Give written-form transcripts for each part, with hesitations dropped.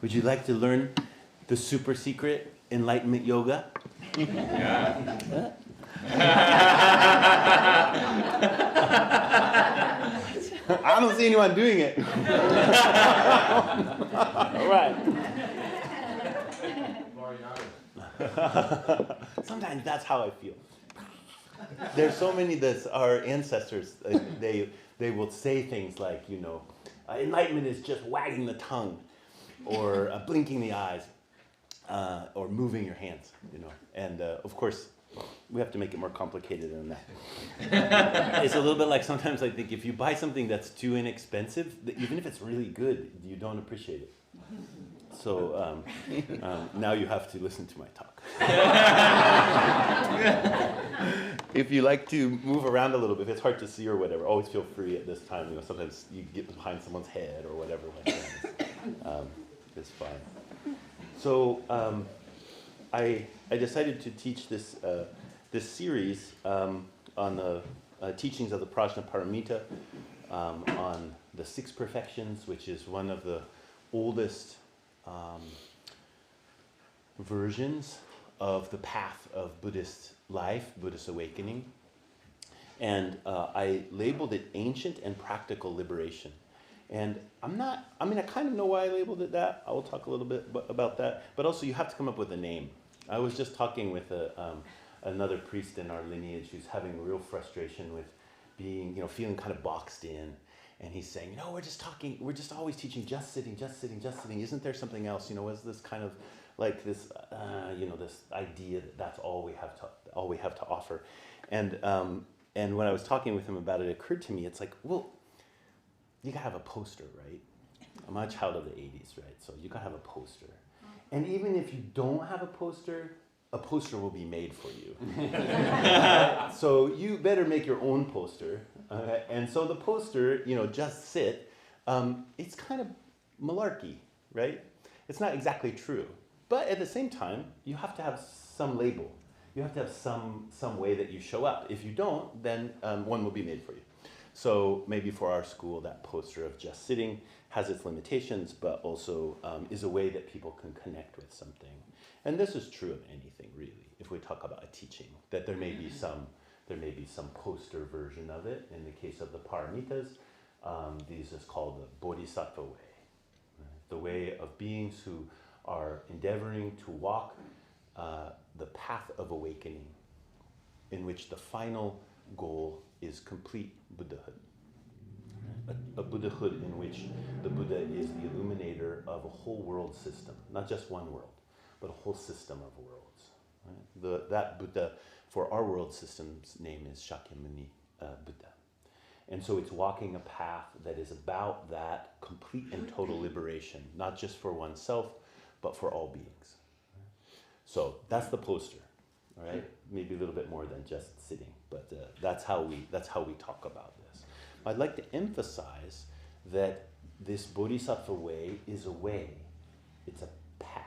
Would you like to learn the super secret enlightenment yoga? Yeah. I don't see anyone doing it. All right. Sometimes that's how I feel. There's so many that our ancestors, they will say things like, enlightenment is just wagging the tongue, or blinking the eyes, or moving your hands, And of course, we have to make it more complicated than that. It's a little bit like sometimes I think if you buy something that's too inexpensive, even if it's really good, you don't appreciate it. So now you have to listen to my talk. If you like to move around a little bit, if it's hard to see or whatever, always feel free at this time. Sometimes you get behind someone's head or whatever like that. It's fine. So I decided to teach this series on the teachings of the Prajnaparamita, on the 6 perfections, which is one of the oldest versions of the path of Buddhist life, Buddhist awakening. And I labeled it ancient and practical liberation. And I kind of know why I labeled it that. I will talk a little bit about that. But also you have to come up with a name. I was just talking with another priest in our lineage who's having real frustration with being, feeling kind of boxed in. And he's saying, we're just always teaching just sitting, just sitting, just sitting. Isn't there something else? Is this kind of like this, this idea that that's all we have to offer. And when I was talking with him about it, it occurred to me, it's like, well, you gotta have a poster, right? I'm a child of the 80s, right? So you gotta have a poster. And even if you don't have a poster will be made for you. So you better make your own poster. And so the poster, just sit, it's kind of malarkey, right? It's not exactly true. But at the same time, you have to have some label. You have to have some way that you show up. If you don't, then one will be made for you. So maybe for our school, that poster of just sitting has its limitations, but also is a way that people can connect with something. And this is true of anything, really. If we talk about a teaching, that there may be some poster version of it. In the case of the paramitas, this is called the bodhisattva way, right? The way of beings who are endeavoring to walk the path of awakening, in which the final goal is complete Buddhahood. A Buddhahood in which the Buddha is the illuminator of a whole world system, not just one world, but a whole system of worlds. Right? That Buddha, for our world system's name is Shakyamuni Buddha. And so it's walking a path that is about that complete and total liberation, not just for oneself, but for all beings. So that's the poster, all right? Maybe a little bit more than just sitting, but that's how we talk about this. I'd like to emphasize that this bodhisattva way is a way. It's a path.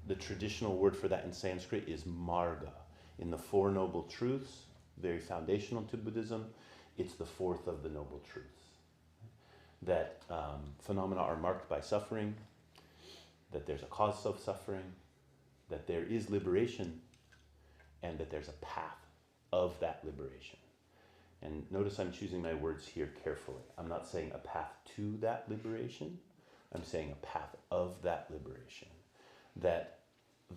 The traditional word for that in Sanskrit is marga. In the 4 Noble Truths, very foundational to Buddhism, it's the 4th of the Noble Truths. That phenomena are marked by suffering, that there's a cause of suffering, that there is liberation, and that there's a path of that liberation. And notice I'm choosing my words here carefully. I'm not saying a path to that liberation. I'm saying a path of that liberation. That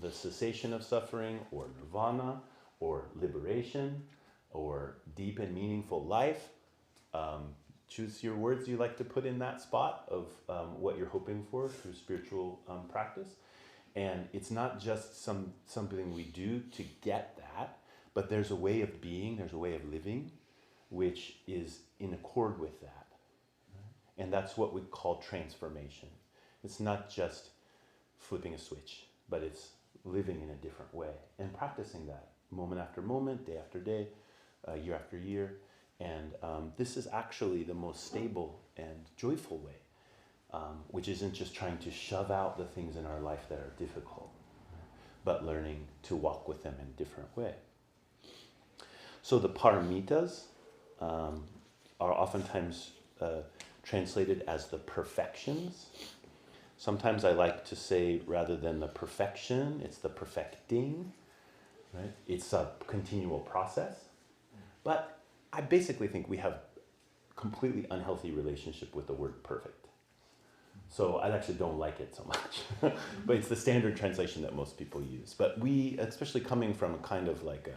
the cessation of suffering, or nirvana, or liberation, or deep and meaningful life, choose your words you like to put in that spot of what you're hoping for through spiritual practice. And it's not just something we do to get that, but there's a way of being, there's a way of living, which is in accord with that. And that's what we call transformation. It's not just flipping a switch, but it's living in a different way and practicing that moment after moment, day after day, year after year. And this is actually the most stable and joyful way, which isn't just trying to shove out the things in our life that are difficult, but learning to walk with them in a different way. So the paramitas are oftentimes translated as the perfections. Sometimes I like to say, rather than the perfection, it's the perfecting, right? It's a continual process. But I basically think we have completely unhealthy relationship with the word perfect. So I actually don't like it so much. But it's the standard translation that most people use. But we, especially coming from a kind of like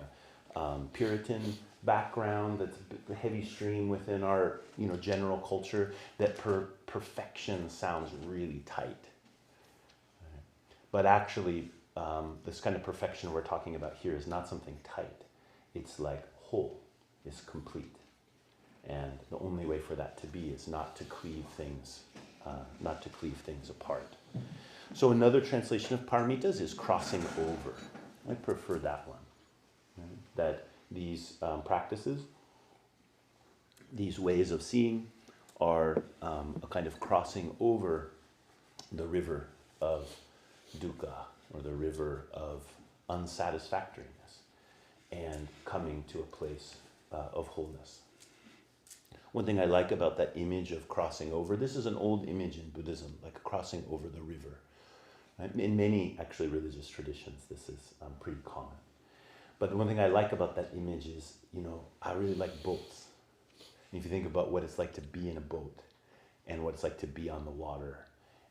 a Puritan background, that's a heavy stream within our general culture, that perfection sounds really tight. Right? But actually, this kind of perfection we're talking about here is not something tight. It's like whole, it's complete. And the only way for that to be is not to cleave things apart. So another translation of paramitas is crossing over. I prefer that one. Right? That these practices, these ways of seeing, are a kind of crossing over the river of dukkha, or the river of unsatisfactoriness, and coming to a place of wholeness. One thing I like about that image of crossing over, this is an old image in Buddhism, like crossing over the river. Right? In many, actually, religious traditions, this is pretty common. But the one thing I like about that image is, I really like boats. And if you think about what it's like to be in a boat, and what it's like to be on the water,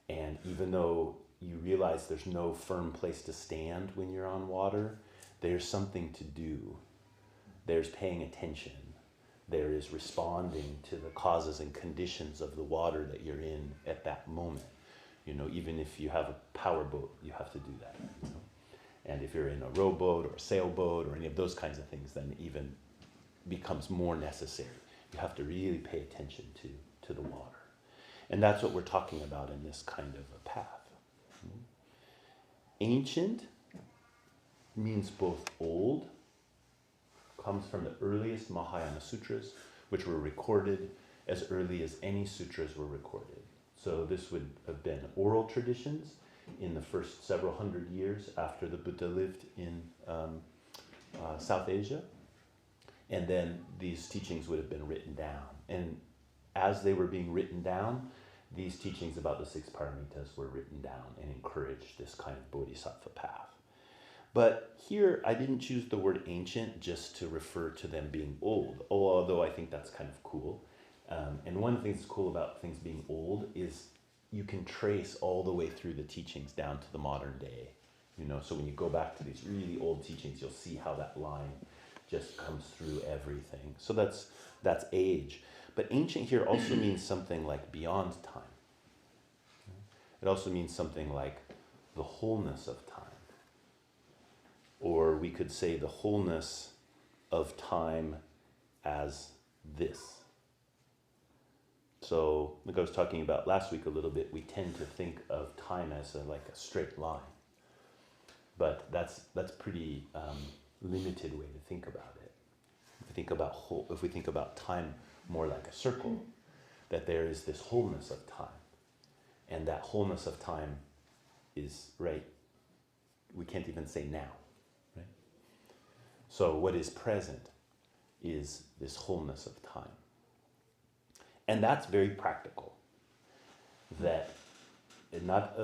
and even though you realize there's no firm place to stand when you're on water, there's something to do. There's paying attention. There is responding to the causes and conditions of the water that you're in at that moment. Even if you have a power boat, you have to do that. And if you're in a rowboat or a sailboat or any of those kinds of things, then it even becomes more necessary. You have to really pay attention to the water. And that's what we're talking about in this kind of a path. Ancient means both old, comes from the earliest Mahayana sutras, which were recorded as early as any sutras were recorded. So this would have been oral traditions in the first several hundred years after the Buddha lived in South Asia. And then these teachings would have been written down. And as they were being written down, these teachings about the 6 paramitas were written down and encouraged this kind of bodhisattva path. But here, I didn't choose the word ancient just to refer to them being old, although I think that's kind of cool. And one of the things that's cool about things being old is you can trace all the way through the teachings down to the modern day. So when you go back to these really old teachings, you'll see how that line just comes through everything. So that's age. But ancient here also means something like beyond time. It also means something like the wholeness of time. Or we could say the wholeness of time as this. So, like I was talking about last week a little bit, we tend to think of time as like a straight line. But that's pretty limited way to think about it. If we think about time more like a circle, that there is this wholeness of time. And that wholeness of time is, right, we can't even say now. Right? So what is present is this wholeness of time. And that's very practical. That not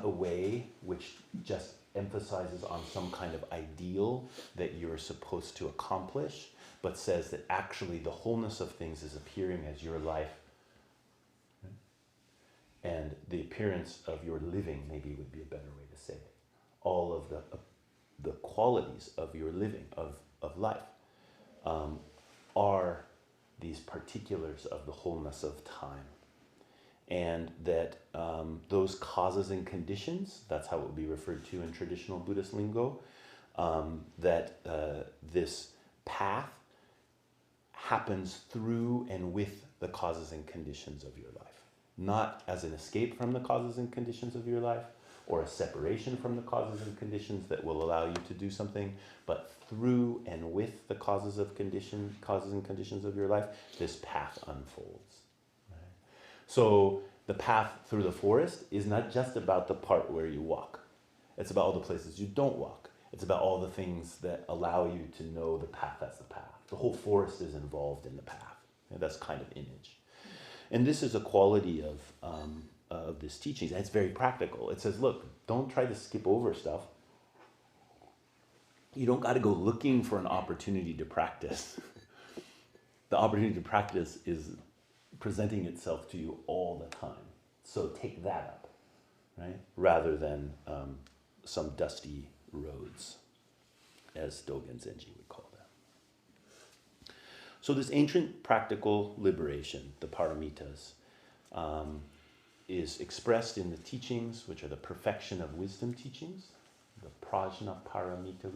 a way which just emphasizes on some kind of ideal that you're supposed to accomplish, but says that actually the wholeness of things is appearing as your life. And the appearance of your living, maybe would be a better way to say it. All of the qualities of your living, of life, are these particulars of the wholeness of time. And that those causes and conditions, that's how it would be referred to in traditional Buddhist lingo, that this path happens through and with the causes and conditions of your life. Not as an escape from the causes and conditions of your life, or a separation from the causes and conditions that will allow you to do something, but through and with the causes and conditions of your life, this path unfolds. Right? So the path through the forest is not just about the part where you walk. It's about all the places you don't walk. It's about all the things that allow you to know the path as the path. The whole forest is involved in the path. And that's kind of image. And this is a quality of of this teaching. And it's very practical. It says, look, don't try to skip over stuff. You don't got to go looking for an opportunity to practice. The opportunity to practice is presenting itself to you all the time. So take that up, right? Rather than some dusty roads, as Dogen Zenji would call them. So this ancient practical liberation, the paramitas, is expressed in the teachings, which are the perfection of wisdom teachings, the prajna paramita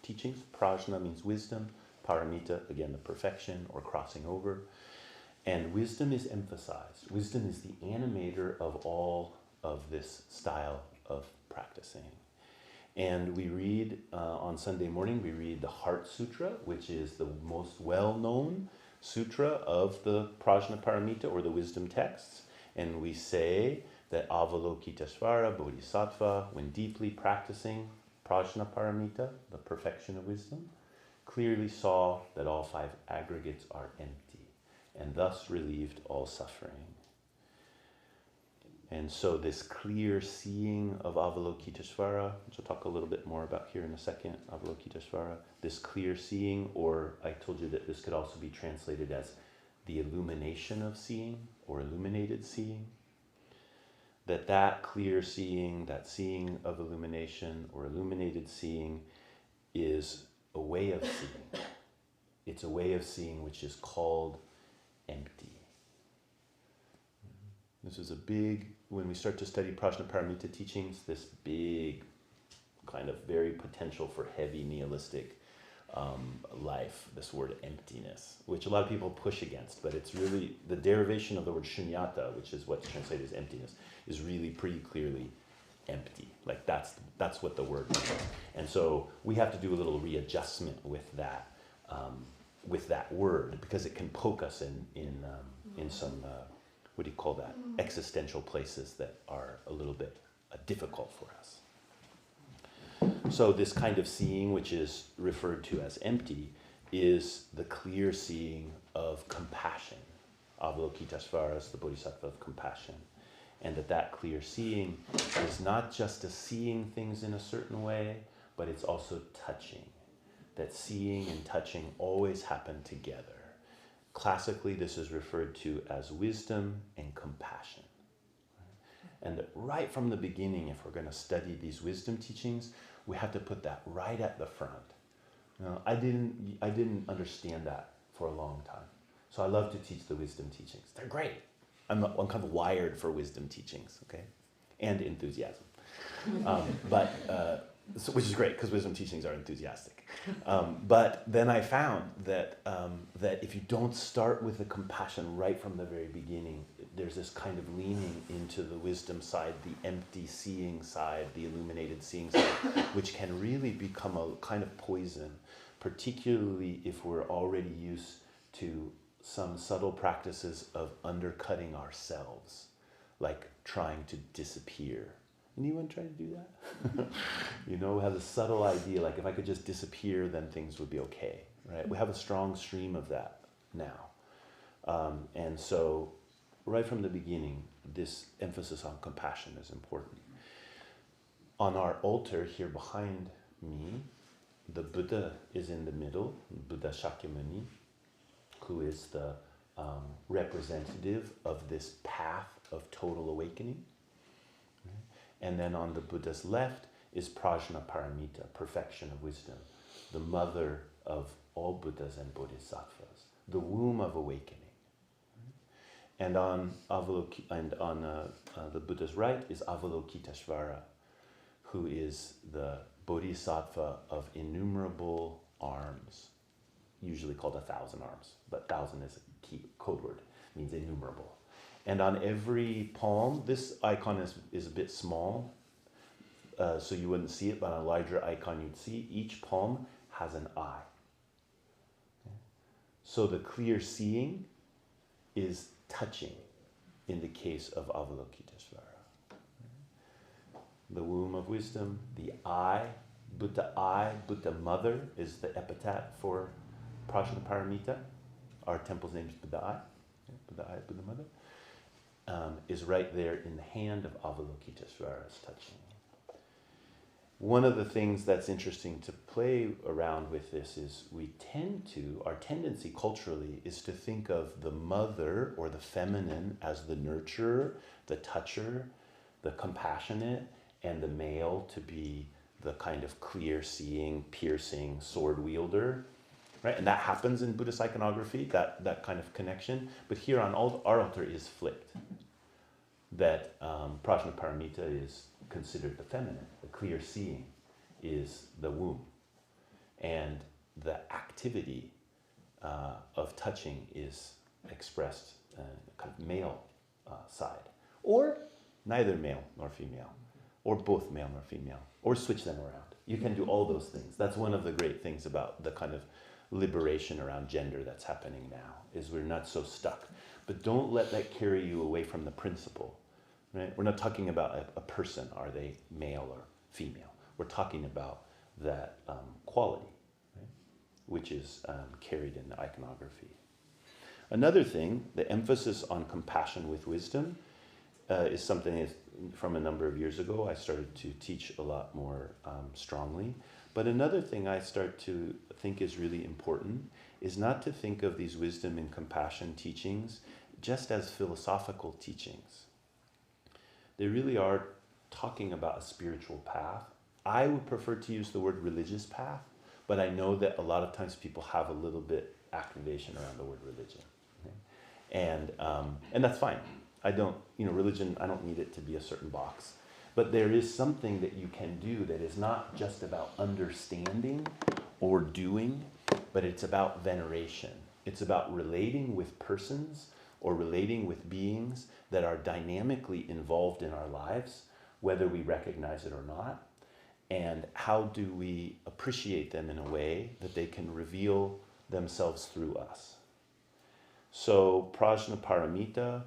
teachings. Prajna means wisdom, paramita, again, the perfection or crossing over. And wisdom is emphasized. Wisdom is the animator of all of this style of practicing. And we read, on Sunday morning, we read the Heart Sutra, which is the most well-known sutra of the Prajna Paramita, or the wisdom texts. And we say that Avalokitesvara, Bodhisattva, when deeply practicing Prajna Paramita, the perfection of wisdom, clearly saw that all five aggregates are empty, and thus relieved all suffering. And so this clear seeing of Avalokitesvara, which I'll talk a little bit more about here in a second, Avalokitesvara, this clear seeing, or I told you that this could also be translated as the illumination of seeing, or illuminated seeing, that clear seeing, that seeing of illumination or illuminated seeing is a way of seeing. It's a way of seeing which is called empty. This is a big, when we start to study Prajna Paramita teachings, this big kind of very potential for heavy nihilistic life, this word emptiness, which a lot of people push against, but it's really, the derivation of the word shunyata, which is what's translated as emptiness, is really pretty clearly empty. Like that's what the word means. And so we have to do a little readjustment with that word, because it can poke us in some, what do you call that, existential places that are a little bit difficult for us. So this kind of seeing, which is referred to as empty, is the clear seeing of compassion. Avalokitesvara is the bodhisattva of compassion. And that clear seeing is not just a seeing things in a certain way, but it's also touching. That seeing and touching always happen together. Classically, this is referred to as wisdom and compassion. And right from the beginning, if we're going to study these wisdom teachings, we have to put that right at the front. You know, I didn't understand that for a long time. So I love to teach the wisdom teachings. They're great. I'm kind of wired for wisdom teachings, okay? And enthusiasm. Which is great, because wisdom teachings are enthusiastic. But then I found that if you don't start with the compassion right from the very beginning, there's this kind of leaning into the wisdom side, the empty seeing side, the illuminated seeing side, which can really become a kind of poison, particularly if we're already used to some subtle practices of undercutting ourselves, like trying to disappear. Anyone try to do that? You know, we have a subtle idea, like if I could just disappear, then things would be okay, right? We have a strong stream of that now. And so right from the beginning, this emphasis on compassion is important. On our altar here behind me, the Buddha is in the middle, Buddha Shakyamuni, who is the representative of this path of total awakening. And then on the Buddha's left is Prajna Paramita, perfection of wisdom, the mother of all Buddhas and Bodhisattvas, the womb of awakening. And on the Buddha's right is Avalokitesvara, who is the Bodhisattva of innumerable arms, usually called 1,000 arms, but 1,000 is a key code word, means innumerable. And on every palm, this icon is a bit small, so you wouldn't see it, but on a larger icon you'd see each palm has an eye. Okay? So the clear seeing is touching in the case of Avalokitesvara. The womb of wisdom, the eye, Buddha mother is the epithet for Prajna Paramita. Our temple's name is Buddha Eye, Buddha Eye, Buddha mother. is right there in the hand of Avalokitesvara's touching. One of the things that's interesting to play around with this is our tendency culturally is to think of the mother or the feminine as the nurturer, the toucher, the compassionate, and the male to be the kind of clear-seeing, piercing sword wielder, right? And that happens in Buddhist iconography, that kind of connection. But here on our altar is flipped. That Prajnaparamita is considered the feminine, the clear-seeing is the womb. And the activity of touching is expressed kind of male side. Or neither male nor female, or both male nor female, or switch them around. You can do all those things. That's one of the great things about the kind of liberation around gender that's happening now, is we're not so stuck. But don't let that carry you away from the principle. Right? We're not talking about a person, are they male or female? We're talking about that quality, right? Which is carried in the iconography. Another thing, the emphasis on compassion with wisdom is something that from a number of years ago I started to teach a lot more strongly. But another thing I start to think is really important is not to think of these wisdom and compassion teachings just as philosophical teachings. They really are talking about a spiritual path. I would prefer to use the word religious path, but I know that a lot of times people have a little bit activation around the word religion. Okay? And that's fine. Religion, I don't need it to be a certain box. But there is something that you can do that is not just about understanding or doing, but it's about veneration. It's about relating with persons or relating with beings that are dynamically involved in our lives, whether we recognize it or not, and how do we appreciate them in a way that they can reveal themselves through us. So Prajnaparamita,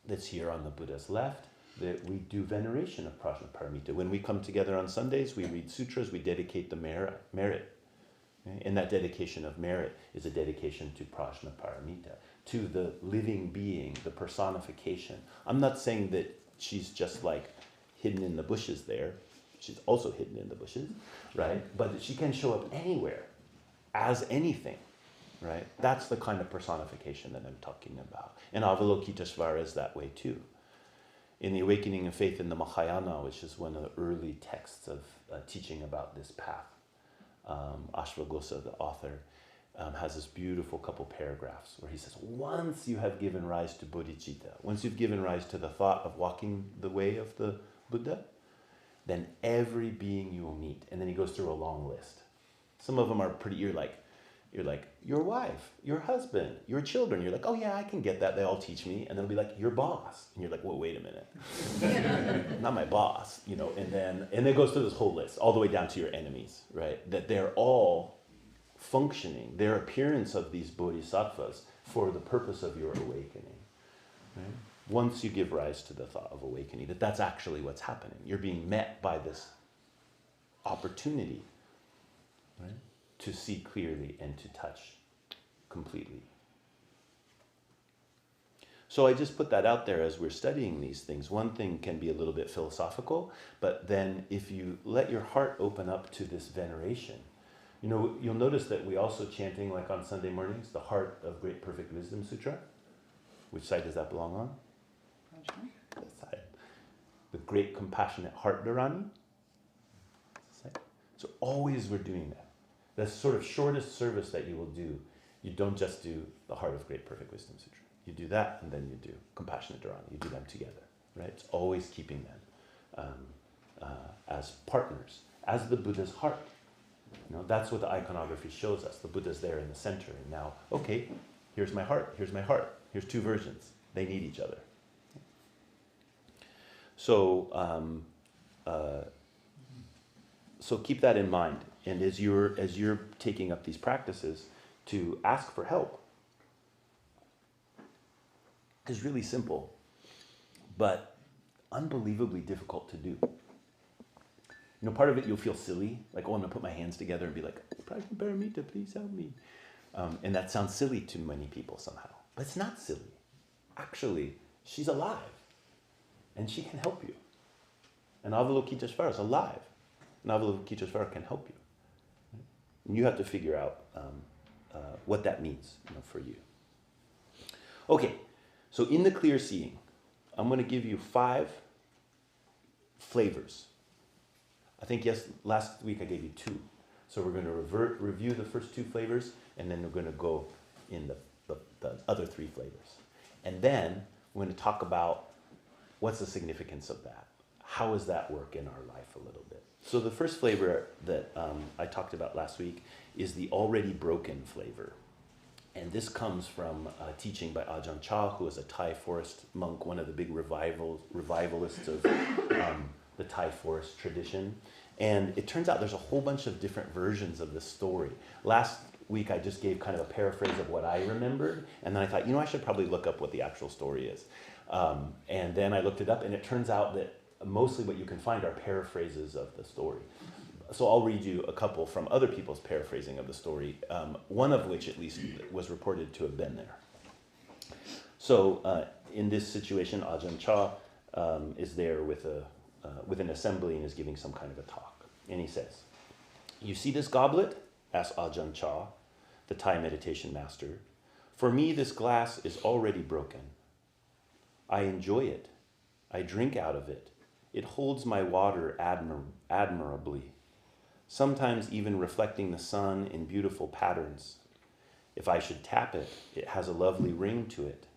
that's here on the Buddha's left, that we do veneration of Prajnaparamita. When we come together on Sundays, we read sutras, we dedicate the merit. Okay? And that dedication of merit is a dedication to Prajnaparamita, to the living being, the personification. I'm not saying that she's just like hidden in the bushes there. She's also hidden in the bushes, right? But she can show up anywhere as anything, right? That's the kind of personification that I'm talking about. And Avalokitesvara is that way too. In the Awakening of Faith in the Mahayana, which is one of the early texts of teaching about this path, Ashvaghosha, the author, has this beautiful couple paragraphs where he says, once you have given rise to bodhicitta, once you've given rise to the thought of walking the way of the Buddha, then every being you will meet. And then he goes through a long list. Some of them are pretty, you're like, your wife, your husband, your children. You're like, oh yeah, I can get that. They all teach me. And they'll be like, your boss. And you're like, well, wait a minute. Not my boss, and then it goes through this whole list, all the way down to your enemies, right? That they're all functioning, their appearance of these bodhisattvas for the purpose of your awakening. Right? Once you give rise to the thought of awakening, that's actually what's happening. You're being met by this opportunity, right? To see clearly and to touch completely. So I just put that out there as we're studying these things. One thing can be a little bit philosophical, but then if you let your heart open up to this veneration, you'll notice that we also chanting, like on Sunday mornings, the Heart of Great Perfect Wisdom Sutra. Which side does that belong on? This side. The Great Compassionate Heart Dharani. So always we're doing that. The sort of shortest service that you will do, you don't just do the Heart of Great Perfect Wisdom Sutra. You do that, and then you do Compassionate Dharani. You do them together, right? It's always keeping them as partners, as the Buddha's heart. That's what the iconography shows us. The Buddha's there in the center. And now, okay, here's my heart, here's my heart. Here's two versions. They need each other. So, so keep that in mind. And as you're taking up these practices, to ask for help is really simple, but unbelievably difficult to do. Part of it you'll feel silly, like, oh, I'm gonna put my hands together and be like, Prajnaparamita, please help me. And that sounds silly to many people somehow, but it's not silly. Actually, she's alive, and she can help you. And Avalokiteshvara is alive, and Avalokiteshvara can help you. And you have to figure out what that means, for you. Okay, so in the clear seeing, I'm going to give you 5 flavors. I think last week I gave you 2. So we're going to review the first 2 flavors, and then we're going to go in the other 3 flavors. And then we're going to talk about what's the significance of that. How does that work in our life a little bit? So the first flavor that I talked about last week is the already broken flavor. And this comes from a teaching by Ajahn Chah, who is a Thai forest monk, one of the big revivalists of the Thai forest tradition. And it turns out there's a whole bunch of different versions of this story. Last week I just gave kind of a paraphrase of what I remembered, and then I thought, I should probably look up what the actual story is. And then I looked it up, and it turns out that mostly what you can find are paraphrases of the story. So I'll read you a couple from other people's paraphrasing of the story, one of which at least was reported to have been there. So in this situation, Ajahn Chah is there with an assembly and is giving some kind of a talk. And he says, "You see this goblet?" asked Ajahn Chah, the Thai meditation master. "For me, this glass is already broken. I enjoy it. I drink out of it. It holds my water admirably, sometimes even reflecting the sun in beautiful patterns. If I should tap it, it has a lovely ring to it.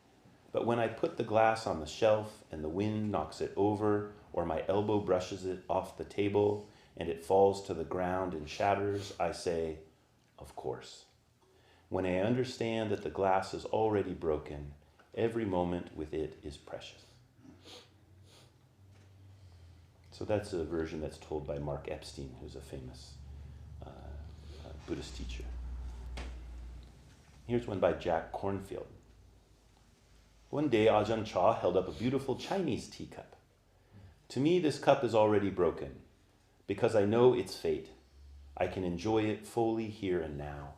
But when I put the glass on the shelf and the wind knocks it over, or my elbow brushes it off the table and it falls to the ground and shatters, I say, of course. When I understand that the glass is already broken, every moment with it is precious." So that's a version that's told by Mark Epstein, who's a famous Buddhist teacher. Here's one by Jack Cornfield. "One day Ajahn Chah held up a beautiful Chinese teacup. To me, this cup is already broken. Because I know its fate, I can enjoy it fully here and now.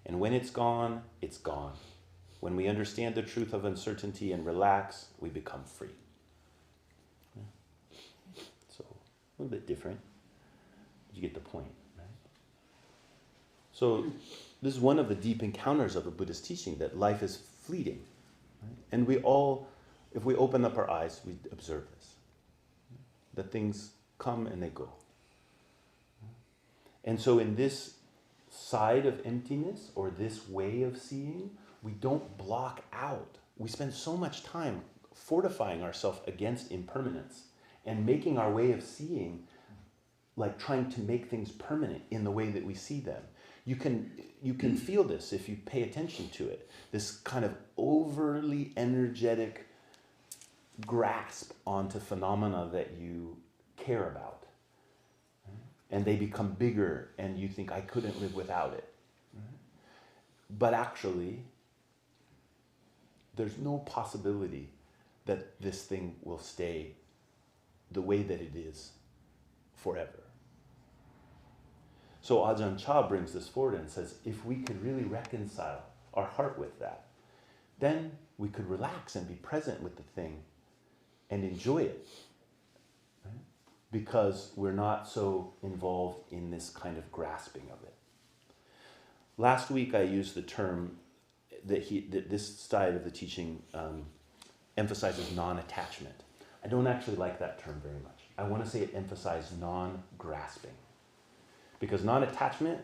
And when it's gone, it's gone. When we understand the truth of uncertainty and relax, we become free." So, a little bit different. You get the point, right? So, this is one of the deep encounters of a Buddhist teaching, that life is fleeting. Right? And we all, if we open up our eyes, we observe this. That things come and they go. And so in this side of emptiness, or this way of seeing, we don't block out. We spend so much time fortifying ourselves against impermanence and making our way of seeing, like trying to make things permanent in the way that we see them. You can feel this if you pay attention to it. This kind of overly energetic grasp onto phenomena that you care about. And they become bigger, and you think, I couldn't live without it. But actually, there's no possibility that this thing will stay the way that it is forever. So Ajahn Chah brings this forward and says, if we could really reconcile our heart with that, then we could relax and be present with the thing and enjoy it. Right? Because we're not so involved in this kind of grasping of it. Last week I used the term that this side of the teaching emphasizes non-attachment. I don't actually like that term very much. I want to say it emphasized non-grasping. Because non-attachment,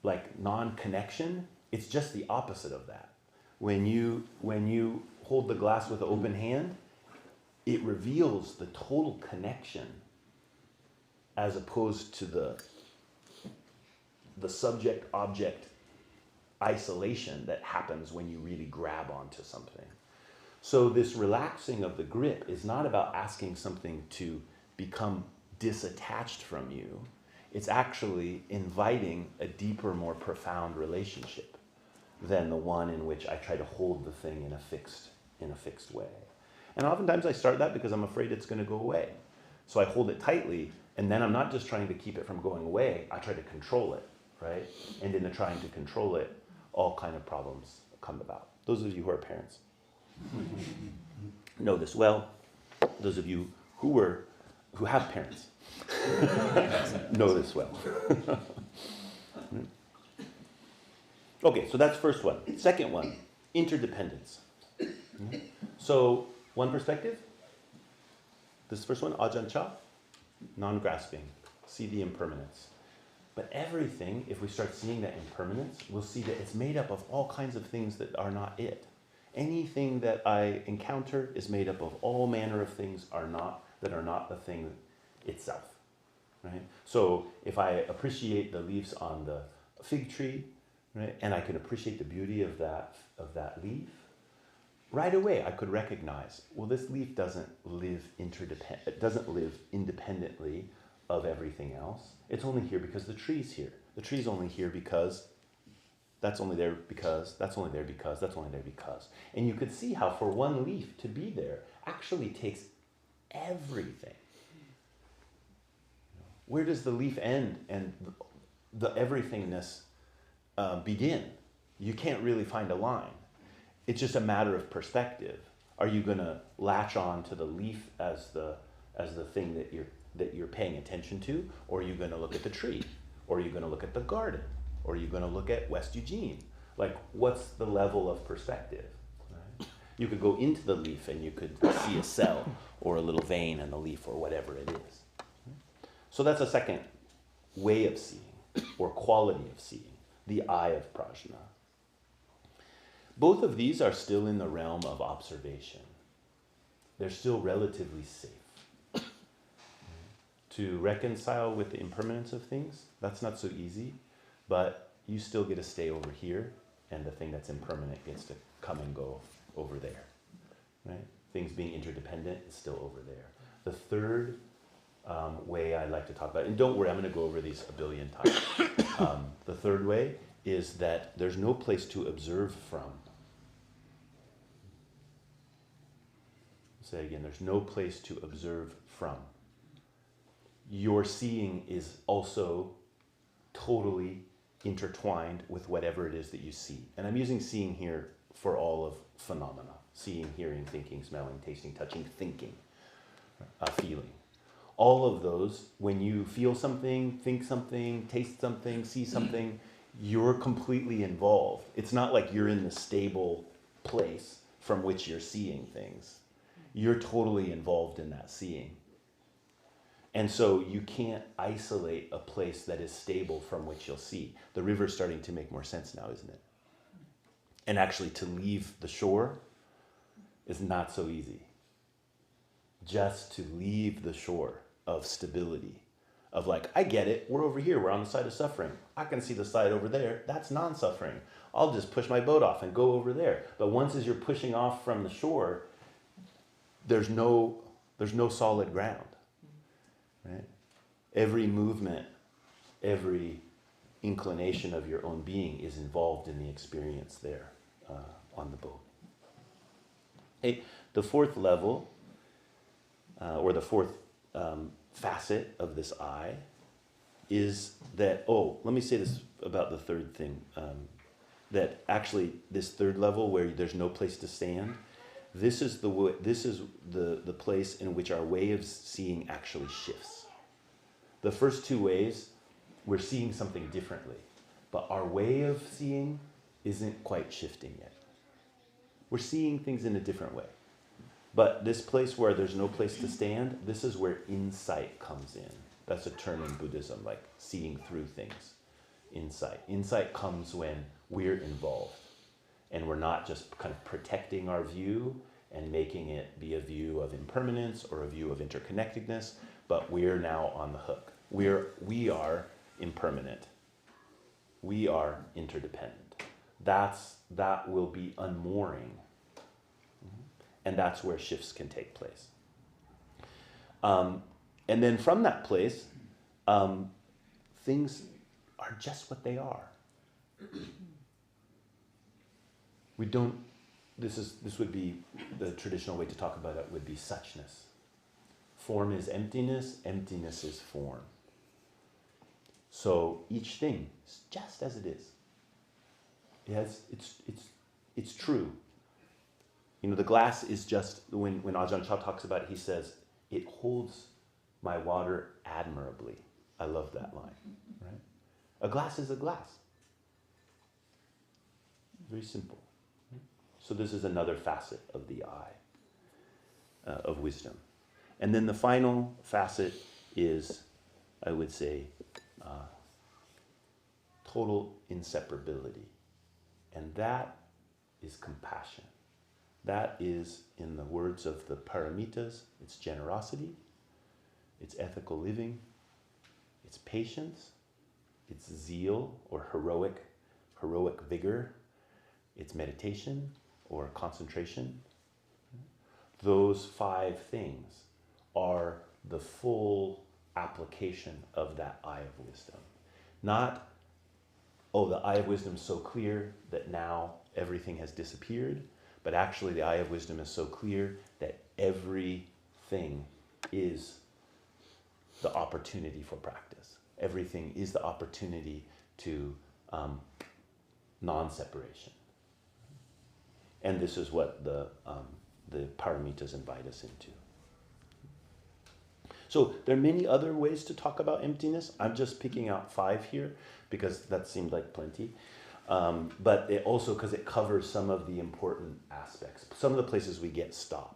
like non-connection, it's just the opposite of that. When you hold the glass with an open hand, it reveals the total connection as opposed to the subject-object isolation that happens when you really grab onto something. So this relaxing of the grip is not about asking something to become disattached from you. It's actually inviting a deeper, more profound relationship than the one in which I try to hold the thing in a fixed way. And oftentimes I start that because I'm afraid it's going to go away. So I hold it tightly, and then I'm not just trying to keep it from going away, I try to control it, right? And in the trying to control it, all kind of problems come about. Those of you who are parents. know this well. Those of you who have parents know this well. Okay, so that's first one. Second one, interdependence. So one perspective, this first one, Ajahn Chah, non-grasping, see the impermanence. But everything, if we start seeing that impermanence, we'll see that it's made up of all kinds of things that are not it. Anything that I encounter is made up of all manner of things that are not the thing itself. Right? So if I appreciate the leaves on the fig tree, right, and I can appreciate the beauty of that leaf, right away I could recognize, well, this leaf doesn't live independently of everything else. It's only here because the tree's here. The tree's only here because that's only there because that's only there because that's only there because. And you could see how for one leaf to be there actually takes everything. Where does the leaf end and the everythingness begin? You can't really find a line. It's just a matter of perspective. Are you going to latch on to the leaf as the thing that you're paying attention to, or are you going to look at the tree, or are you going to look at the garden, or are you going to look at West Eugene? Like, what's the level of perspective? Right? You could go into the leaf and you could see a cell or a little vein in the leaf or whatever it is. So that's a second way of seeing, or quality of seeing, the eye of prajna. Both of these are still in the realm of observation. They're still relatively safe. To reconcile with the impermanence of things, that's not so easy, but you still get to stay over here, and the thing that's impermanent gets to come and go over there. Right? Things being interdependent is still over there. The third way I like to talk about, and don't worry, I'm going to go over these a billion times. The third way is that there's no place to observe from. Say again, there's no place to observe from. Your seeing is also totally intertwined with whatever it is that you see. And I'm using seeing here for all of phenomena. Seeing, hearing, thinking, smelling, tasting, touching, thinking, feeling. All of those, when you feel something, think something, taste something, see something, you're completely involved. It's not like you're in the stable place from which you're seeing things. You're totally involved in that seeing. And so you can't isolate a place that is stable from which you'll see. The river's starting to make more sense now, isn't it? And actually to leave the shore is not so easy. Just to leave the shore of stability, of like, I get it, we're over here, we're on the side of suffering. I can see the side over there, that's non-suffering. I'll just push my boat off and go over there. But once as you're pushing off from the shore, there's no solid ground. Right? Every movement, every inclination of your own being is involved in the experience there on the boat. Okay, the fourth level, or the fourth facet of this eye, is that, let me say this about the third thing, that actually this third level where there's no place to stand, this is the place in which our way of seeing actually shifts. The first two ways, we're seeing something differently, but our way of seeing isn't quite shifting yet. We're seeing things in a different way. But this place where there's no place to stand, this is where insight comes in. That's a term in Buddhism, like seeing through things. Insight. Insight comes when we're involved. And we're not just kind of protecting our view and making it be a view of impermanence or a view of interconnectedness, but we're now on the hook. We are impermanent. We are interdependent. That will be unmooring. And that's where shifts can take place. And then from that place, things are just what they are. This would be, the traditional way to talk about it would be suchness. Form is emptiness, emptiness is form. So each thing is just as it is. It's true. The glass is just, when Ajahn Chah talks about it, he says, it holds my water admirably. I love that line, right? A glass is a glass. Very simple. Right? So this is another facet of the eye, of wisdom. And then the final facet is, I would say, total inseparability. And that is compassion. That is, in the words of the paramitas, it's generosity, it's ethical living, it's patience, it's zeal or heroic vigor, it's meditation or concentration. Those 5 things are the full application of that eye of wisdom. Not, oh, the eye of wisdom is so clear that now everything has disappeared, but actually the eye of wisdom is so clear that everything is the opportunity for practice. Everything is the opportunity to non-separation. And this is what the paramitas invite us into. So there are many other ways to talk about emptiness. I'm just picking out 5 here because that seemed like plenty. But it also, because it covers some of the important aspects. Some of the places we get stuck.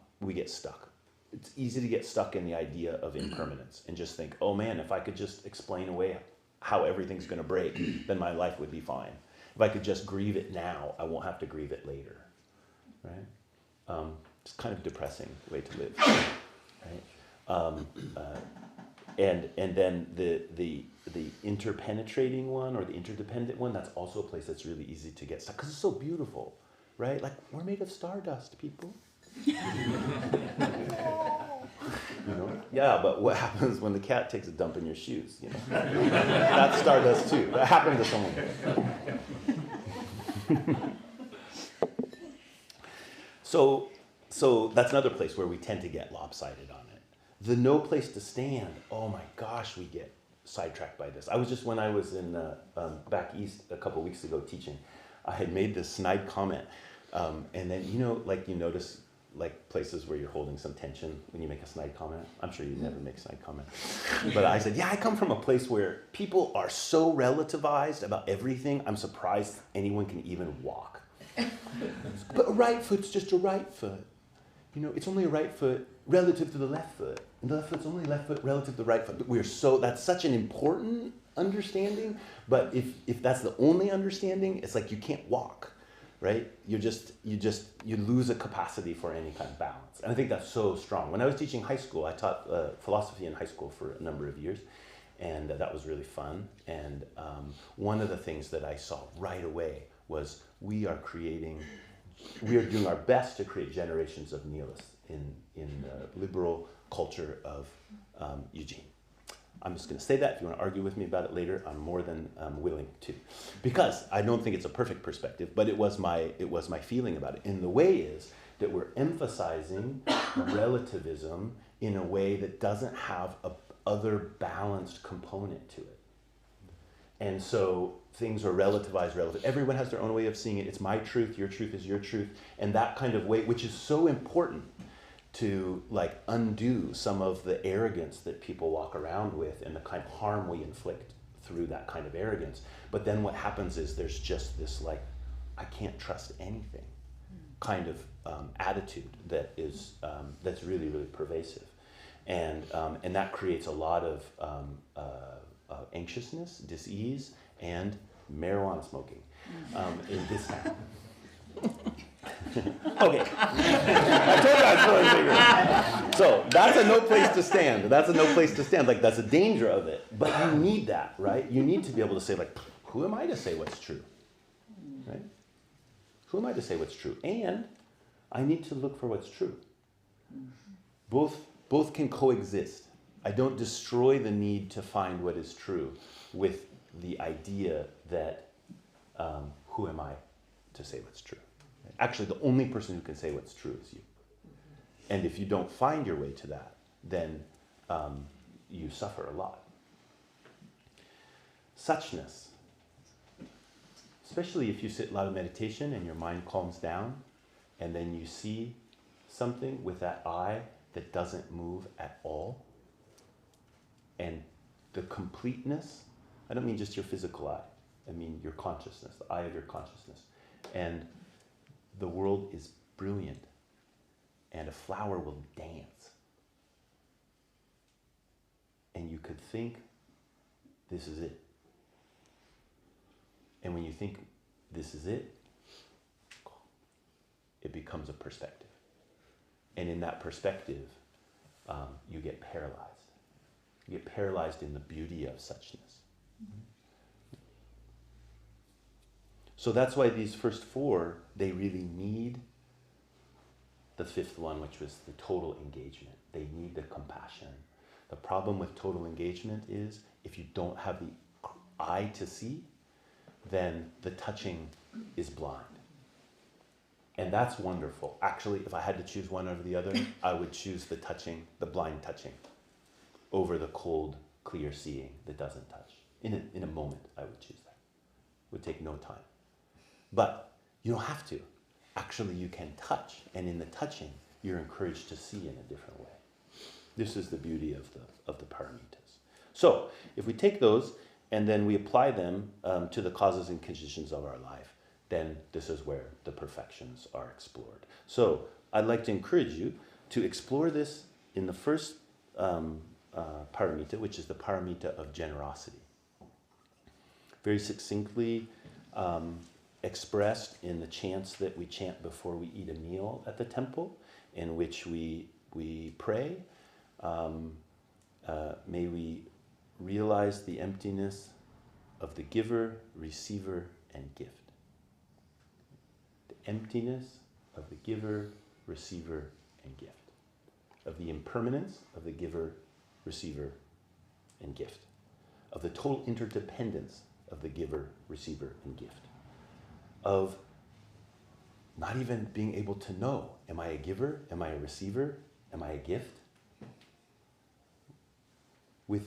It's easy to get stuck in the idea of impermanence and just think, oh man, if I could just explain away how everything's going to break, then my life would be fine. If I could just grieve it now, I won't have to grieve it later. Right? It's kind of a depressing way to live. Right? And then the interpenetrating one or the interdependent one, that's also a place that's really easy to get stuck because it's so beautiful, right? Like, we're made of stardust, people. Yeah, but what happens when the cat takes a dump in your shoes? That's stardust too. That happened to someone. So that's another place where we tend to get lopsided on it. The no place to stand. Oh my gosh, we get sidetracked by this. When I was in back east a couple weeks ago teaching, I had made this snide comment, and then you notice like places where you're holding some tension when you make a snide comment. I'm sure you never make a snide comment, but I said, yeah, I come from a place where people are so relativized about everything. I'm surprised anyone can even walk. But a right foot's just a right foot. It's only a right foot relative to the left foot. And the left foot's only left foot relative to the right foot. But that's such an important understanding. But if that's the only understanding, it's like you can't walk, right? You lose a capacity for any kind of balance. And I think that's so strong. When I was teaching high school, I taught philosophy in high school for a number of years. And that was really fun. And one of the things that I saw right away was we are doing our best to create generations of nihilists in the liberal culture of Eugene. I'm just going to say that. If you want to argue with me about it later, I'm more than willing to, because I don't think it's a perfect perspective, but it was my feeling about it. And the way is that we're emphasizing relativism in a way that doesn't have a other balanced component to it. And so things are relativized. Everyone has their own way of seeing it. It's my truth, your truth is your truth. And that kind of way, which is so important to like undo some of the arrogance that people walk around with and the kind of harm we inflict through that kind of arrogance. But then what happens is there's just this like, I can't trust anything kind of attitude that is that's really, really pervasive. And that creates a lot of anxiousness, dis-ease, and marijuana smoking in this town. Okay. I told you I was really figuring. So that's a no place to stand. That's a no place to stand. Like, that's a danger of it. But you need that, right? You need to be able to say, like, who am I to say what's true? Right? Who am I to say what's true? And I need to look for what's true. Both can coexist. I don't destroy the need to find what is true with the idea that who am I to say what's true? Actually, the only person who can say what's true is you. And if you don't find your way to that, then you suffer a lot. Suchness, especially if you sit a lot of meditation and your mind calms down, and then you see something with that eye that doesn't move at all, and the completeness, I don't mean just your physical eye, I mean your consciousness, the eye of your consciousness. And the world is brilliant, and a flower will dance. And you could think, this is it. And when you think this is it, it becomes a perspective. And in that perspective, you get paralyzed. You get paralyzed in the beauty of suchness. So that's why these first four, they really need the fifth one, which was the total engagement. They need the compassion. The problem with total engagement is if you don't have the eye to see, then the touching is blind. And that's wonderful. Actually, if I had to choose one over the other, I would choose the touching, the blind touching, over the cold, clear seeing that doesn't touch. In a moment, I would choose that. It would take no time. But you don't have to. Actually, you can touch, and in the touching, you're encouraged to see in a different way. This is the beauty of the paramitas. So, if we take those and then we apply them to the causes and conditions of our life, then this is where the perfections are explored. So, I'd like to encourage you to explore this in the first paramita, which is the paramita of generosity. Very succinctly expressed in the chants that we chant before we eat a meal at the temple, in which we pray, may we realize the emptiness of the giver, receiver, and gift. The emptiness of the giver, receiver, and gift. Of the impermanence of the giver, receiver, and gift. Of the total interdependence of the giver, receiver, and gift. Of not even being able to know, am I a giver? Am I a receiver? Am I a gift? With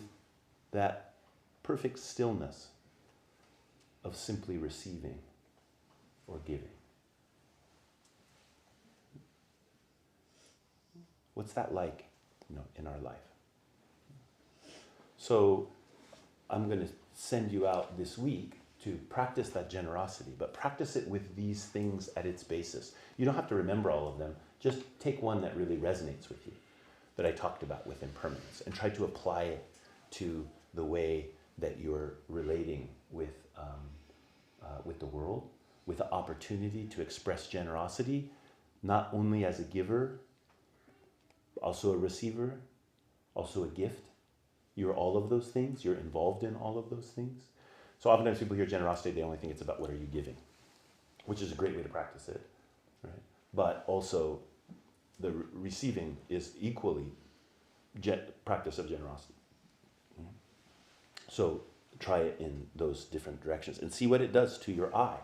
that perfect stillness of simply receiving or giving. What's that like, in our life? So I'm going to send you out this week to practice that generosity, but practice it with these things at its basis. You don't have to remember all of them. Just take one that really resonates with you, that I talked about with impermanence, and try to apply it to the way that you're relating with the world, with the opportunity to express generosity, not only as a giver, also a receiver, also a gift. You're all of those things. You're involved in all of those things. So oftentimes people hear generosity, they only think it's about what are you giving, which is a great way to practice it, right? But also the receiving is equally practice of generosity. So try it in those different directions and see what it does to your eye.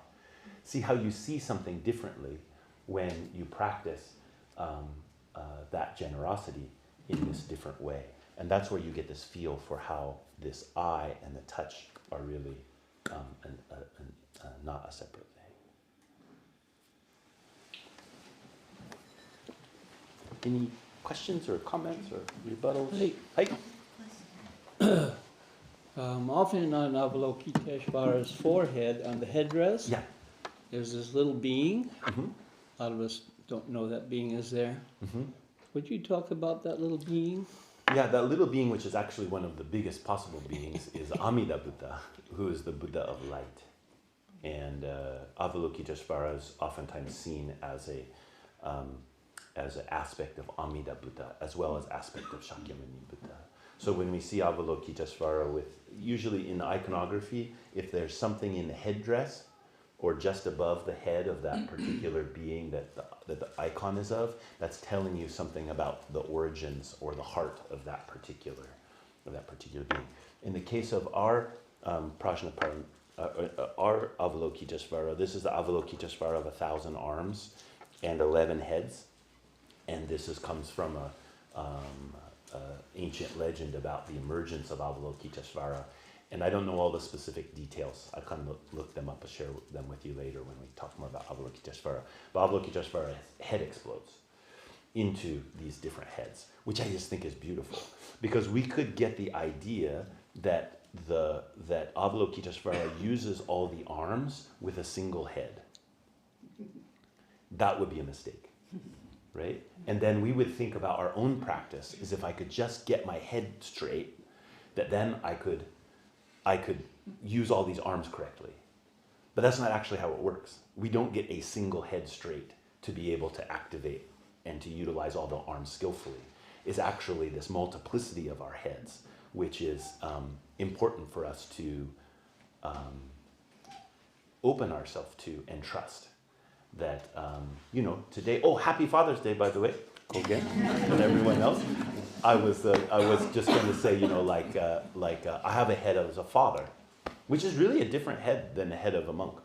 See how you see something differently when you practice that generosity in this different way. And that's where you get this feel for how this eye and the touch are really not a separate thing. Any questions or comments or rebuttals? Hey. Often on Avalokiteshvara's forehead, on the headdress, there's this little being. A lot of us don't know that being is there. Would you talk about that little being? Yeah, that little being, which is actually one of the biggest possible beings, is Amida Buddha, who is the Buddha of light. And Avalokiteshvara is oftentimes seen as an aspect of Amida Buddha, as well as aspect of Shakyamuni Buddha. So when we see Avalokiteshvara usually in the iconography, if there's something in the headdress, or just above the head of that particular being that the icon is of, that's telling you something about the origins or the heart of that particular being. In the case of our Prajnaparam, our Avalokiteshvara, this is the Avalokiteshvara of 1,000 arms and 11 heads, and this comes from a ancient legend about the emergence of Avalokiteshvara, And I don't know all the specific details. I kind of look them up and share them with you later when we talk more about Avalokiteshvara. But Avalokiteshvara's head explodes into these different heads, which I just think is beautiful. Because we could get the idea that that Avalokiteshvara uses all the arms with a single head. That would be a mistake, right? And then we would think about our own practice as if I could just get my head straight, that then I could use all these arms correctly. But that's not actually how it works. We don't get a single head straight to be able to activate and to utilize all the arms skillfully. It's actually this multiplicity of our heads, which is important for us to open ourselves to and trust that, today, happy Father's Day, by the way, again, and everyone else. I was just going to say, I have a head as a father, which is really a different head than the head of a monk.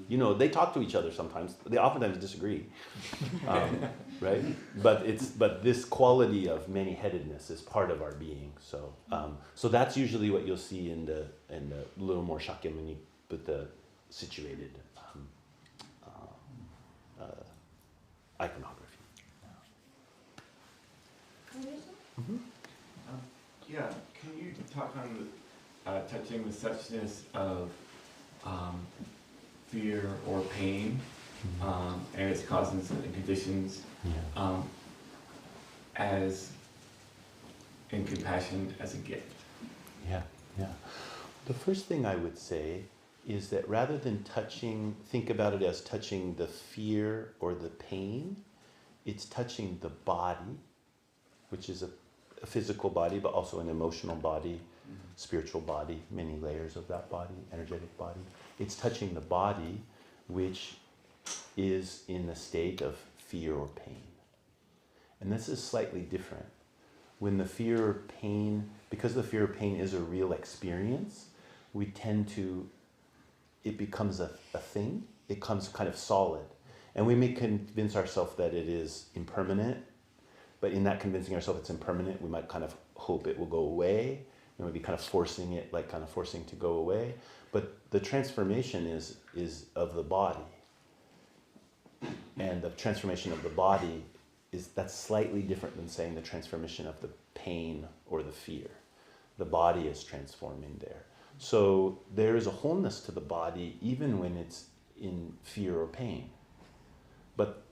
They talk to each other sometimes. They oftentimes disagree, right? But this quality of many-headedness is part of our being. So that's usually what you'll see in the little more Shakyamuni Buddha situated iconography. Mm-hmm. Can you talk on touching the suchness of fear or pain and its causes and conditions as in compassion as a gift? Yeah. The first thing I would say is that rather than think about it as touching the fear or the pain, it's touching the body, which is a physical body, but also an emotional body, spiritual body, many layers of that body, energetic body. It's touching the body, which is in a state of fear or pain. And this is slightly different. When the fear or pain, because the fear or pain is a real experience, we tend to, it becomes a thing, it comes kind of solid. And we may convince ourselves that it is impermanent, but in that convincing ourselves it's impermanent, we might kind of hope it will go away. We might be kind of forcing it, forcing to go away. But the transformation is of the body. And the transformation of the body that's slightly different than saying the transformation of the pain or the fear. The body is transforming there. So there is a wholeness to the body even when it's in fear or pain. But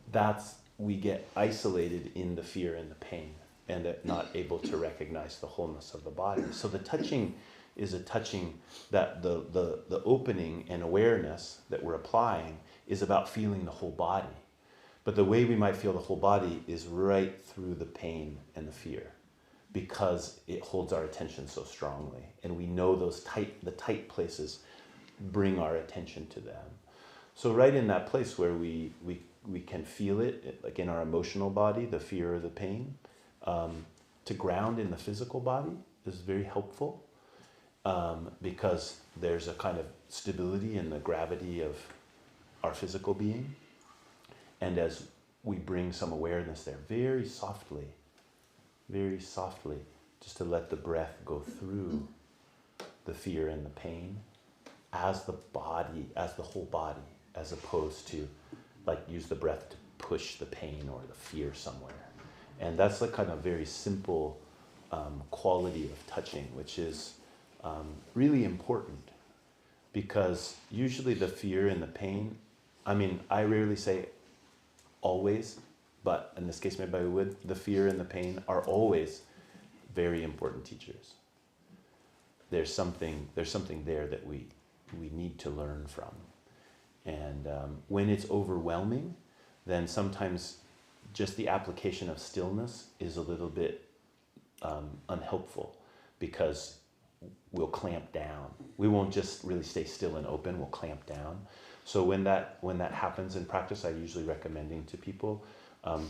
we get isolated in the fear and the pain and not able to recognize the wholeness of the body. So the touching is a touching that the opening and awareness that we're applying is about feeling the whole body. But the way we might feel the whole body is right through the pain and the fear, because it holds our attention so strongly. And we know the tight places bring our attention to them. So right in that place where we can feel it, like in our emotional body, the fear or the pain, to ground in the physical body is very helpful, because there's a kind of stability in the gravity of our physical being. And as we bring some awareness there, very softly, just to let the breath go through the fear and the pain as the whole body, as opposed to use the breath to push the pain or the fear somewhere. And that's the kind of very simple quality of touching, which is really important, because usually the fear and the pain, I rarely say always, but in this case maybe I would, the fear and the pain are always very important teachers. There's something there that we need to learn from. And when it's overwhelming, then sometimes just the application of stillness is a little bit unhelpful, because we'll clamp down. We won't just really stay still and open, we'll clamp down. So when that happens in practice, I usually recommending to people,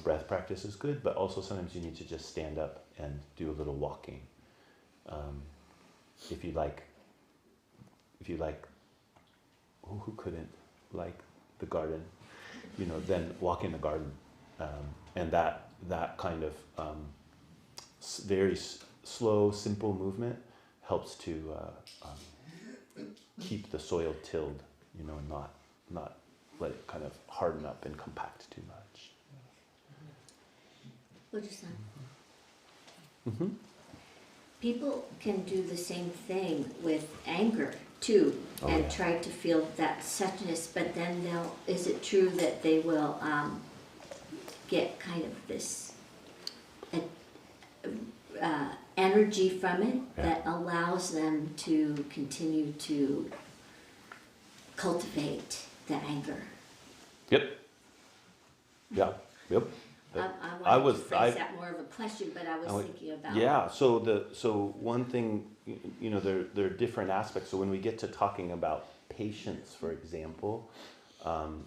breath practice is good, but also sometimes you need to just stand up and do a little walking. If you like, who couldn't like the garden, then walk in the garden. And that kind of very slow, simple movement helps to keep the soil tilled, you know, and not let it kind of harden up and compact too much. Buddha-san. Mm-hmm. People can do the same thing with anger too, and try to feel that suchness, but then is it true that they will get kind of this energy from it that allows them to continue to cultivate the anger? Yep. Yeah. Yep. I wanted to phrase that more of a question, but I was thinking about. Yeah. So one thing, you know, there are different aspects. So when we get to talking about patience, for example,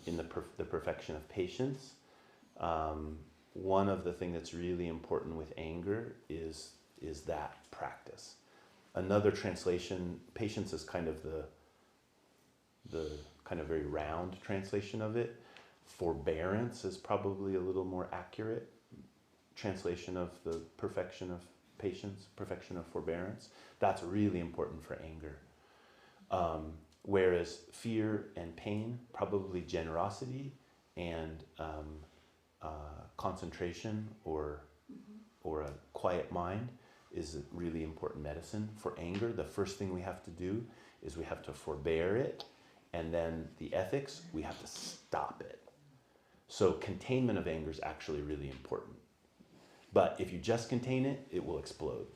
in the perfection of patience, one of the things that's really important with anger is that practice. Another translation, patience is kind of the kind of very round translation of it. Forbearance is probably a little more accurate translation of the perfection of patience, perfection of forbearance. That's really important for anger. Whereas fear and pain, probably generosity and concentration or a quiet mind is a really important medicine. For anger, the first thing we have to do is we have to forbear it, and then the ethics, we have to stop it. So containment of anger is actually really important. But if you just contain it, it will explode,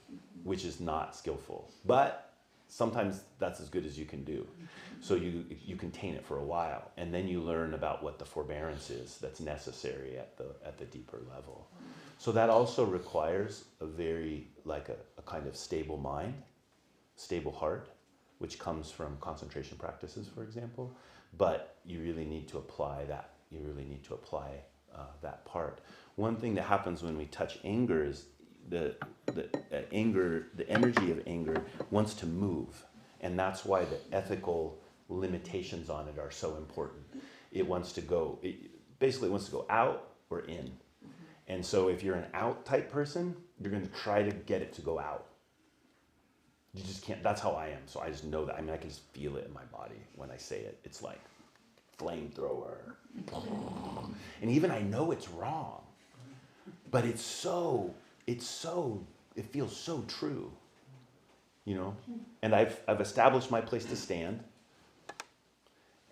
which is not skillful. But sometimes that's as good as you can do. So you contain it for a while, and then you learn about what the forbearance is that's necessary at the deeper level. So that also requires a very, like a kind of stable mind, stable heart, which comes from concentration practices, for example. But you really need to apply that. You really need to apply that part. One thing that happens when we touch anger is the energy of anger wants to move, and that's why the ethical limitations on it are so important. It wants to go. It basically wants to go out or in. And so if you're an out type person, you're going to try to get it to go out. You just can't. That's how I am. So I just know that. I mean, I can just feel it in my body when I say it. It's like flamethrower. And even I know it's wrong, but it feels so true, you know? And I've established my place to stand,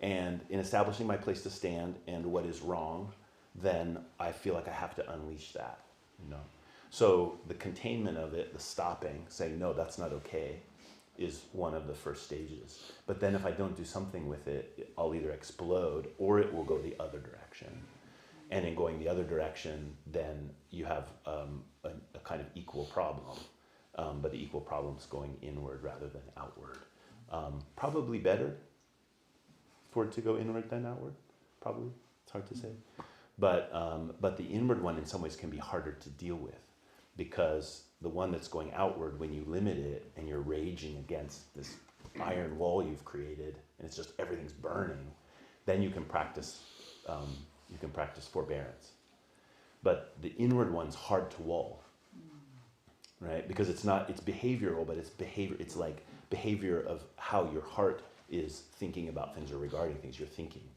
and in establishing my place to stand and what is wrong, then I feel like I have to unleash that, you know? So the containment of it, the stopping, saying, no, that's not okay, is one of the first stages. But then if I don't do something with it, I'll either explode or it will go the other direction. And in going the other direction, then you have a kind of equal problem. But the equal problem is going inward rather than outward. Probably better for it to go inward than outward. Probably. It's hard to say. But the inward one in some ways can be harder to deal with, because the one that's going outward, when you limit it and you're raging against this iron wall you've created, and it's just everything's burning, then you can practice forbearance. But the inward one's hard to wall, right? Because it's behavioral, but it's like behavior of how your heart is thinking about things or regarding things you're thinking.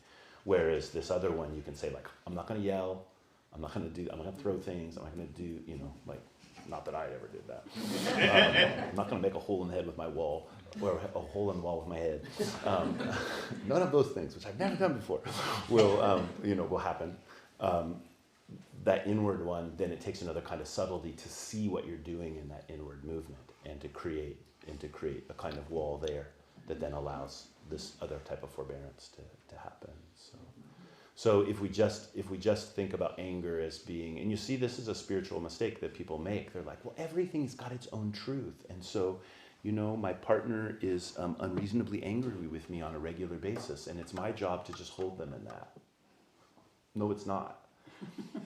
Whereas this other one, you can say, like, I'm not going to yell, I'm not going to throw things, I'm not going to do, you know, like, not that I ever did that. I'm not going to make a hole in the head with my wall, or a hole in the wall with my head. None of those things, which I've never done before, will happen. That inward one, then it takes another kind of subtlety to see what you're doing in that inward movement, and to create a kind of wall there that then allows this other type of forbearance to happen. So if we just think about anger as being, and you see this is a spiritual mistake that people make. They're like, well, everything's got its own truth, and so, you know, my partner is unreasonably angry with me on a regular basis, and it's my job to just hold them in that. No, it's not.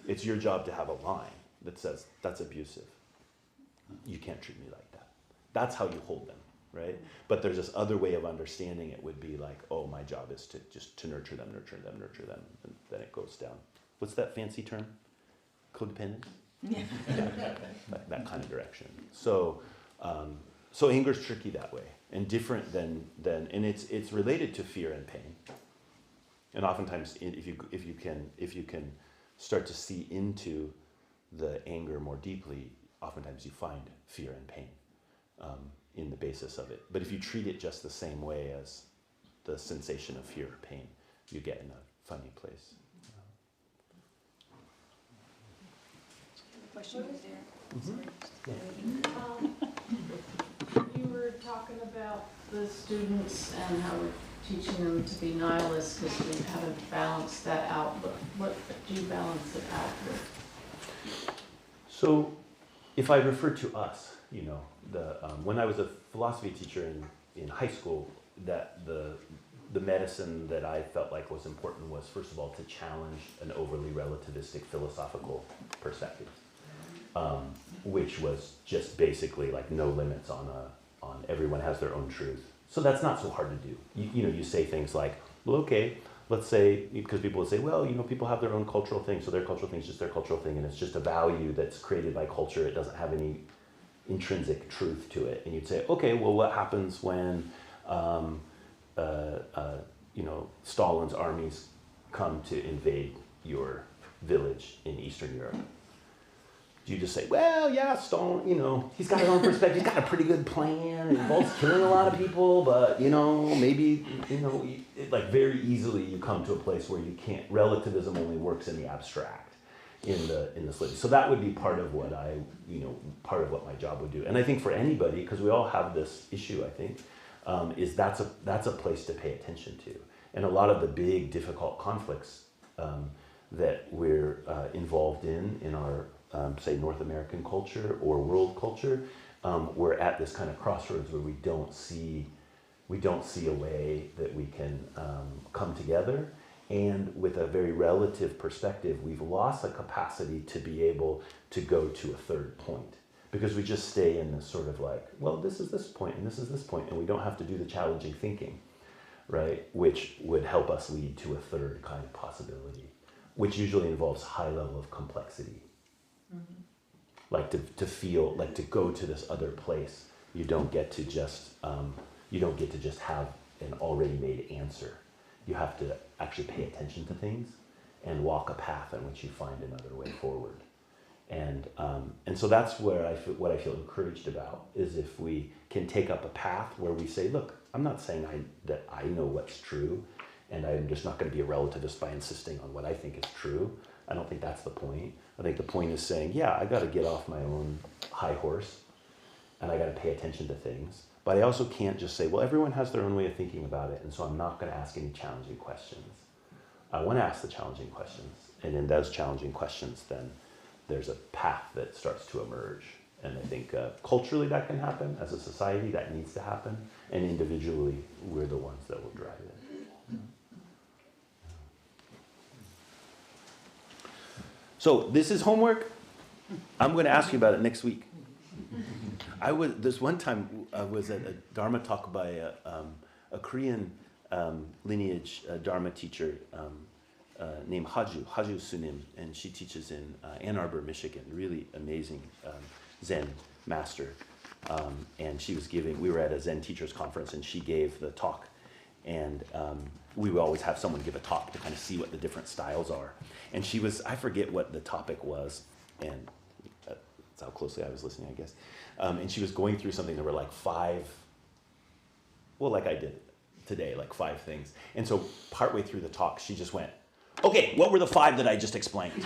It's your job to have a line that says, that's abusive. You can't treat me like that. That's how you hold them, right? But there's this other way of understanding it would be like, oh, my job is to nurture them, and then it goes down. What's that fancy term? Codependence? Yeah. That kind of direction. So so anger's tricky that way, and different than and it's related to fear and pain. And oftentimes, if you can start to see into the anger more deeply, oftentimes you find fear and pain in the basis of it. But if you treat it just the same way as the sensation of fear or pain, you get in a funny place. Question over there. You were talking about the students and how we're teaching them to be nihilists because we haven't balanced that out. But what do you balance it out with? So, if I refer to us, when I was a philosophy teacher in high school, that the medicine that I felt like was important was, first of all, to challenge an overly relativistic philosophical perspective, which was just basically like no limits on everyone has their own truth. So that's not so hard to do. You say things like, well, okay, let's say, because people would say, well, people have their own cultural thing, so their cultural thing is just their cultural thing, and it's just a value that's created by culture. It doesn't have any intrinsic truth to it. And you'd say, okay, well, what happens when Stalin's armies come to invade your village in Eastern Europe? Do you just say, well, yeah, Stalin, he's got his own perspective, he's got a pretty good plan, it involves killing a lot of people, but, maybe, like very easily you come to a place where you can't, relativism only works in the abstract, in the solidity. So that would be part of what part of what my job would do. And I think for anybody, because we all have this issue, I think, is that's a place to pay attention to. And a lot of the big, difficult conflicts that we're involved in our say North American culture or world culture, we're at this kind of crossroads where we don't see a way that we can come together, and with a very relative perspective, we've lost a capacity to be able to go to a third point, because we just stay in this sort of like, well, this is this point and this is this point, and we don't have to do the challenging thinking, right? Which would help us lead to a third kind of possibility, which usually involves high level of complexity. Like to feel, like to go to this other place, you don't get to just have an already made answer. You have to actually pay attention to things and walk a path in which you find another way forward. And so that's where what I feel encouraged about is if we can take up a path where we say, look, I'm not saying that I know what's true, and I'm just not going to be a relativist by insisting on what I think is true. I don't think that's the point. I think the point is saying, yeah, I got to get off my own high horse, and I got to pay attention to things. But I also can't just say, well, everyone has their own way of thinking about it, and so I'm not going to ask any challenging questions. I want to ask the challenging questions, and in those challenging questions, then there's a path that starts to emerge. And I think culturally that can happen. As a society, that needs to happen. And individually, we're the ones that will drive it. So this is homework. I'm going to ask you about it next week. This one time I was at a Dharma talk by a Korean lineage Dharma teacher named Haju Sunim, and she teaches in Ann Arbor, Michigan. Really amazing Zen master. And we were at a Zen teachers conference, and she gave the talk. And we would always have someone give a talk to kind of see what the different styles are. And I forget what the topic was, and that's how closely I was listening, I guess. And she was going through something, there were like 5, well, like I did today, like 5 things. And so partway through the talk, she just went, okay, what were the 5 that I just explained?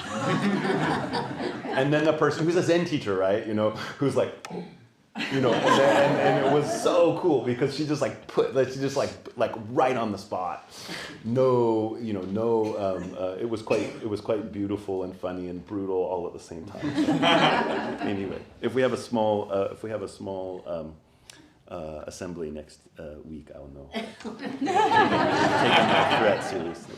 And then the person who's a Zen teacher, right, who's like, and it was so cool because she just like like right on the spot. It was quite beautiful and funny and brutal all at the same time. Anyway, if we have a small assembly next week, I'll know. Taking my threat seriously.